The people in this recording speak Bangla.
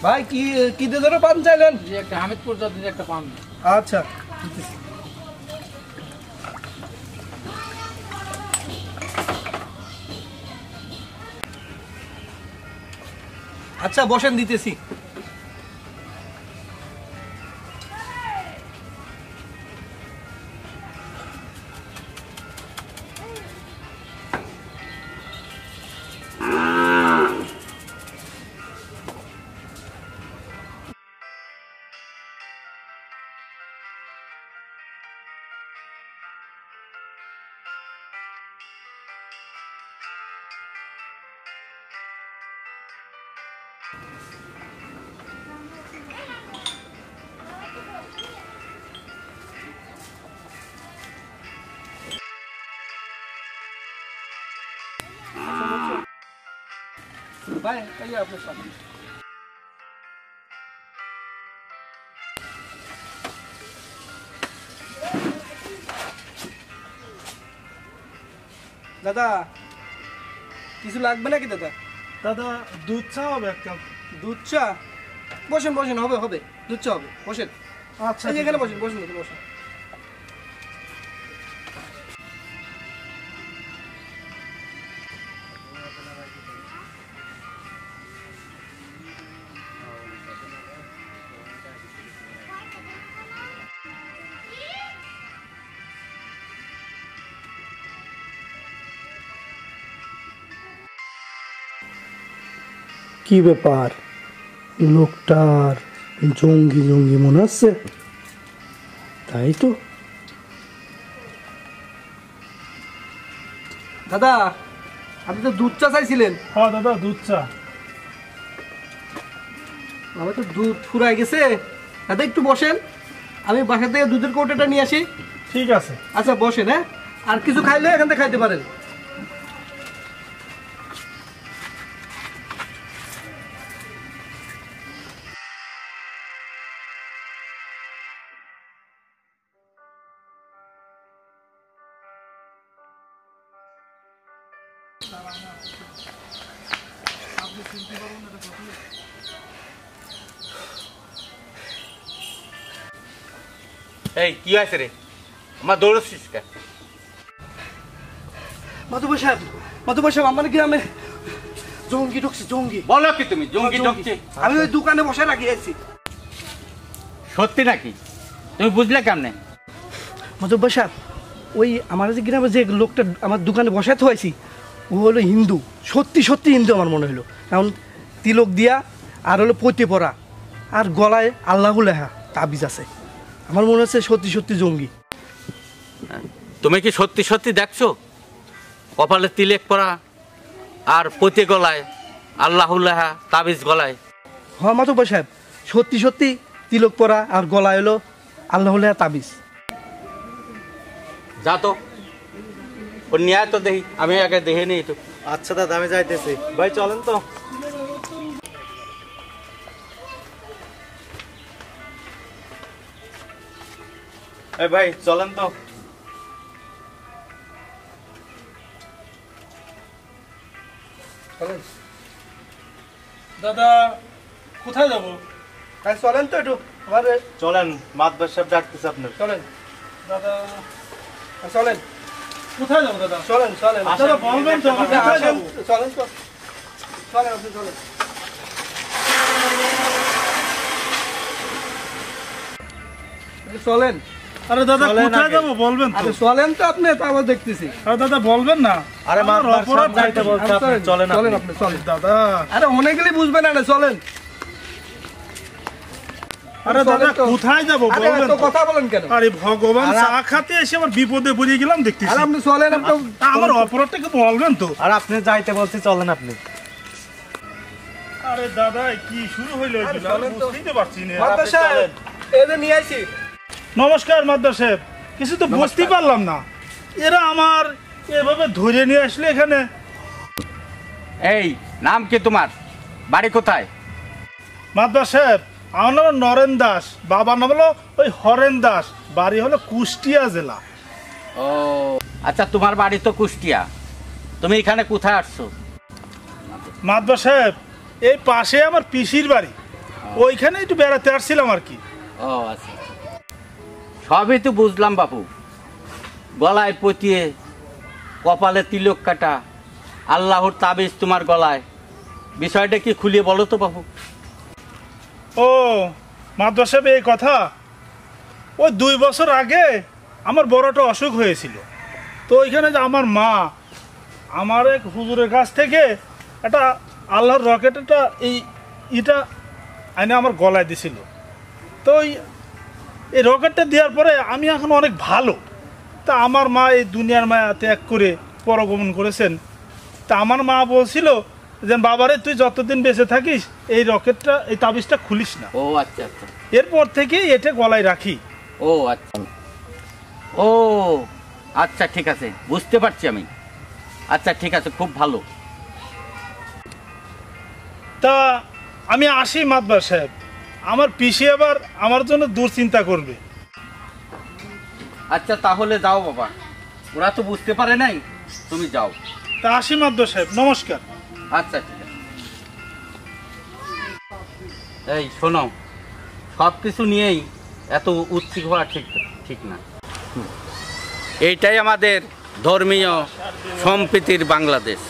ভাই কি কি ধরে পান চাইলেন? যে একটা হামিদপুর জাতের একটা পান। আচ্ছা আচ্ছা বসেন দিতেছি। ভাই এই আপনার সামনে। দাদা কিছু লাগবে নাকি দাদা? দাদা দুধ চা হবে এক কাপ। দুধ চা? বসেন বসেন, হবে হবে, দুধ চা হবে, বসেন। আচ্ছা এখানে বসেন বসেন বসেন। কি ব্যাপার, লোকটার জঙ্গি জঙ্গি মনে হচ্ছে? তাই তো। দাদা আপনি তো দুধ চা চাইছিলেন। হ্যাঁ দাদা দুধ চা। আমার তো দুধ ফুরাই গেছে। দাদা একটু বসেন, আমি বাসা থেকে দুধের কৌটোটা নিয়ে আসি। ঠিক আছে। আচ্ছা বসেন। হ্যাঁ, আর কিছু খাইলে এখান থেকে খাইতে পারেন। এই কি হয়েছে রে? আমার দৌড়ছিস কে? মাধুবাই সাহেব, মাধুবাই সাহেব, আমার গ্রামে জঙ্গি ঢুকছে। জঙ্গি? বলো কি তুমি জঙ্গি ঢুকছে? আমি ওই দোকানে বসে রাখিয়েছি। সত্যি নাকি? তুমি বুঝলে কেমনে? মাধুবাই সাহেব, ওই আমার যে গ্রামে যে লোকটা আমার দোকানে বসাতে হয়েছি ও হলো হিন্দু। সত্যি সত্যি হিন্দু আমার মনে হলো। এখন তিলক দিয়া আর হলো পৈতে পরা আর গলায় আল্লাহ লেখা তাবিজ আছে। আমার মনে হচ্ছে সত্যি সত্যি জঙ্গি। তুমি কি সত্যি সত্যি দেখছো? কপালে তিলেক পরা আর পতি গলায় আল্লাহুল্লাহ তাবিজ গলায়? হ্যাঁ মাধুবাই সাহেব, সত্যি সত্যি তিলক পরা আর গলায় হলো আল্লাহ লেখা তাবিজ। যা তো ও নিয়ে তো দেখি, আমি আগে দেখে নিই একটু। আচ্ছা দাদা আমি যাইতেছি। ভাই চলেন তো। এই ভাই চলেন তো। দাদা কোথায় যাবো? চলেন তো একটু আমার। চলেন, মাদবার সাহেব ডাকতেছে আপনার। চলেন দাদা চলেন। কোথায় যাবো দাদা? চলেন চলেন। দাদা বলবেন তো আমরা কোথায় যাবো? চলেন তো, চলেন আপনি চলেন। চলেন। আরে দাদা কোথায় যাবো বলবেন তো? আরে চলেন তো আপনি, তো আবার দেখতেছি। আরে দাদা বলবেন না। আরে মাদবার সাহেব যাইতে বলছে, আপনি চলেন। চলেন আপনি চলেন। দাদা আরে অনেকগুলি বুঝবেন না, চলেন। আরে দাদা কোথায় যাবো আরে বলবেন এত তো? কথা বলেন কেন? আরে ভগবান, চা খাতে এসে আমার বিপদে পড়ে গেলাম দেখতেছি। আরে আপনি চলেন, আপনি আমার অপরাধটা কি বলবেন তো? আর আপনি যাইতে বলতে চলেন আপনি। আরে দাদা কি শুরু হইলো এগুলো? আমি বুঝতেই তো পারছি না। মাদ্দার সাহেব এই যে নিয়ে আইছি। নমস্কার মাদ্দার সাহেব। কিছু তো বুঝতেই পারলাম না, এরা আমার এভাবে ধরে নিয়ে আসলে এখানে। এই নাম কি তোমার? বাড়ি কোথায়? মাদ্দার সাহেব আমার নাম নরেন দাস, বাবার নাম হলো ওই হরেন দাস, বাড়ি হলো কুষ্টিয়া জেলা। ও আচ্ছা, তোমার বাড়ি তো কুষ্টিয়া, তুমি এখানে কোথায় আসছো? মাতবার সাহেব, এই পাশে আমার পিসির বাড়ি, ওইখানে একটু বেড়াতে আসছিলাম আর কি। ও আচ্ছা, সবই তো বুঝলাম বাপু। গলায় পতিয়ে, কপালে তিলক কাটা, আল্লাহর তাবিজ তোমার গলায়, বিষয়টা কি খুলিয়ে বলো তো বাপু। ও মাতবার সাহেব, এই কথা ওই 2 বছর আগে আমার বড়টা অসুখ হয়েছিল। তো ওইখানে যে আমার মা আমার এক হুজুরের কাছ থেকে একটা আল্লাহর রকেট, একটা এটা আইনে আমার গলায় দিছিল। তো এই রকেটটা দেওয়ার পরে আমি এখন অনেক ভালো। তা আমার মা এই দুনিয়ার মায়া ত্যাগ করে পরগমন করেছেন। তা আমার মা বলছিল যে বাবারে, তুই যতদিন বেঁচে থাকিস এই রকেটটা, এই তাবিজটা খুলিস না। ও আচ্ছা আচ্ছা, এরপর থেকে এটা গলায় রাখি। ও আচ্ছা, ও আচ্ছা, ঠিক আছে, বুঝতে পারছি আমি। আচ্ছা ঠিক আছে, খুব ভালো। তা আমি আসি মাতবার সাহেব, আমার পিসি আবার আমার জন্য দুশ্চিন্তা করবে। আচ্ছা তাহলে যাও বাবা, ওরা তো বুঝতে পারে নাই, তুমি যাও। তা আসি মাতবার সাহেব, নমস্কার। আচ্ছা ঠিক আছে। এই শোনো, সব কিছু নিয়েই এত উচ্ছিক হওয়া ঠিক ঠিক না। এইটাই আমাদের ধর্মীয় সম্প্রীতির বাংলাদেশ।